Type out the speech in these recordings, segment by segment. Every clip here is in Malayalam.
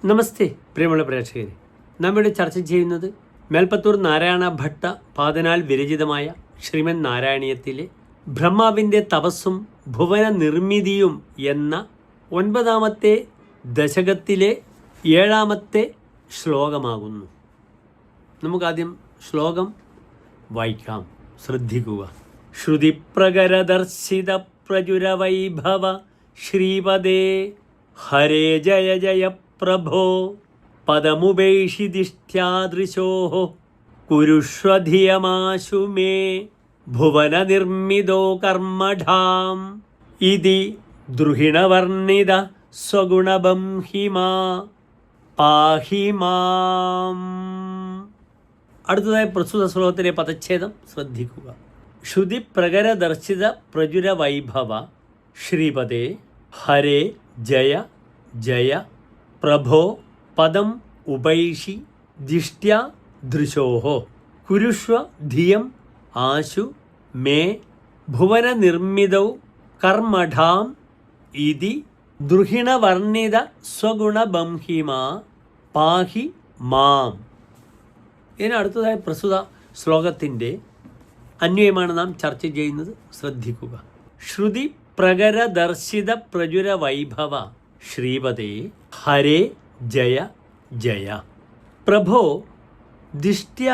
നമസ്തേ പ്രിയമുള്ള പ്രേക്ഷകരെ, നാം ഇവിടെ ചർച്ച ചെയ്യുന്നത് മേൽപ്പത്തൂർ നാരായണ ഭട്ട പാതനാൽ വിരചിതമായ ശ്രീമൻ നാരായണീയത്തിലെ ബ്രഹ്മാവിൻ്റെ തപസ്സും ഭുവന നിർമ്മിതിയും എന്ന 9ാമത്തെ ദശകത്തിലെ 7ാമത്തെ ശ്ലോകമാകുന്നു. നമുക്കാദ്യം ശ്ലോകം വായിക്കാം, ശ്രദ്ധിക്കുക. ശ്രുതിപ്രകരദർശിത പ്രചുരവൈഭവ ശ്രീപദേ ഹരേ ജയ ജയ പ്രഭോ പദമുപേക്ഷിതിഷ്ഠ്യാദൃശോ കുരുഷ്വധിയമാശു മേ ഭുവന നിർമ്മിതോ കർമ്മഠാം ഇതി ദ്രുഹിണവർണിത സ്വഗുണബംഹിമാ പാഹിമാം. അടുത്തതായി പ്രസ്തുത ശ്ലോകത്തിലെ പദച്ഛേദം ശ്രദ്ധിക്കുക. ശ്രുതിപ്രകരദർശിത പ്രചുരവൈഭവ ശ്രീപദേ ഹരേ ജയ ജയ പ്രഭോ പദം ഉപൈഷി ദിഷ്ട്യ ദൃശോഹോ കുരുഷ്വ ധിയം ആശു മേ ഭുവന നിർമ്മിതൗ കർമ്മഠാം ഇതി ദ്രുഹിണവർണിത സ്വഗുണബംഹിമാ പാഹി മാം. ഇതിന് അടുത്തതായി പ്രസ്തുത ശ്ലോകത്തിൻ്റെ അന്വയമാണ് നാം ചർച്ച ചെയ്യുന്നത്. ശ്രദ്ധിക്കുക. ശ്രുതി പ്രകരദർശിത പ്രചുരവൈഭവ ശ്രീപദേ ഹരേ ജയ ജയ പ്രഭോ ദിഷ്ട്യ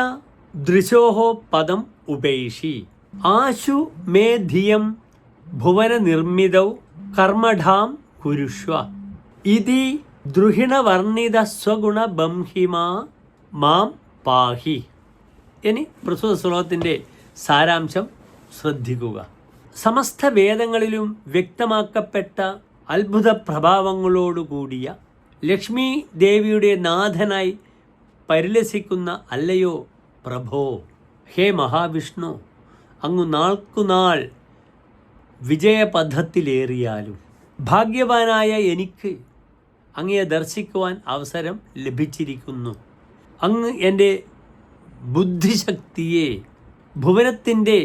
ദൃശോഹോ പദം ഉപൈഷി ആശു മേ ധിയം ഭുവന നിർമ്മിതൗ കർമ്മഠാം കുരുഷ്വ ഇതി ദ്രുഹിണവർണിത സ്വഗുണബംഹിമാ മാം പാഹി. ഇനി പ്രസ്തുത ശ്ലോകത്തിൻ്റെ സാരാംശം ശ്രദ്ധിക്കുക. സമസ്ത വേദങ്ങളിലും വ്യക്തമാക്കപ്പെട്ട അത്ഭുത പ്രഭാവങ്ങളോടുകൂടിയ ലക്ഷ്മി ദേവിയുടെ നാഥനായി പരിലസിക്കുന്ന അല്ലയോ പ്രഭോ, ഹേ മഹാവിഷ്ണു, അങ്ങു നാൾക്കുനാൾ വിജയപഥത്തിലേറിയാലും ഭാഗ്യവാനായ എനിക്ക് അങ്ങയെ ദർശിക്കുവാൻ അവസരം ലഭിച്ചിരിക്കുന്നു. അങ്ങ് എൻ്റെ ബുദ്ധിശക്തിയെ ഭുവനത്തിൻ്റെ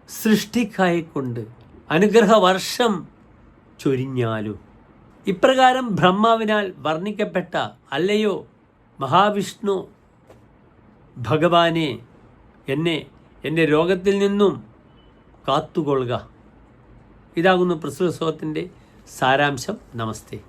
സൃഷ്ടിക്കായിക്കൊണ്ട് അനുഗ്രഹവർഷം ചൊരിഞ്ഞാലും. ഇപ്രകാരം ബ്രഹ്മാവിനാൽ വർണ്ണിക്കപ്പെട്ട അല്ലയോ മഹാവിഷ്ണു ഭഗവാനെ, എന്നെ എൻ്റെ രോഗത്തിൽ നിന്നും കാത്തുകൊള്ളുക. ഇതാകുന്നു പ്രസ്തുത ശ്ലോകത്തിൻ്റെ സാരാംശം. നമസ്തേ.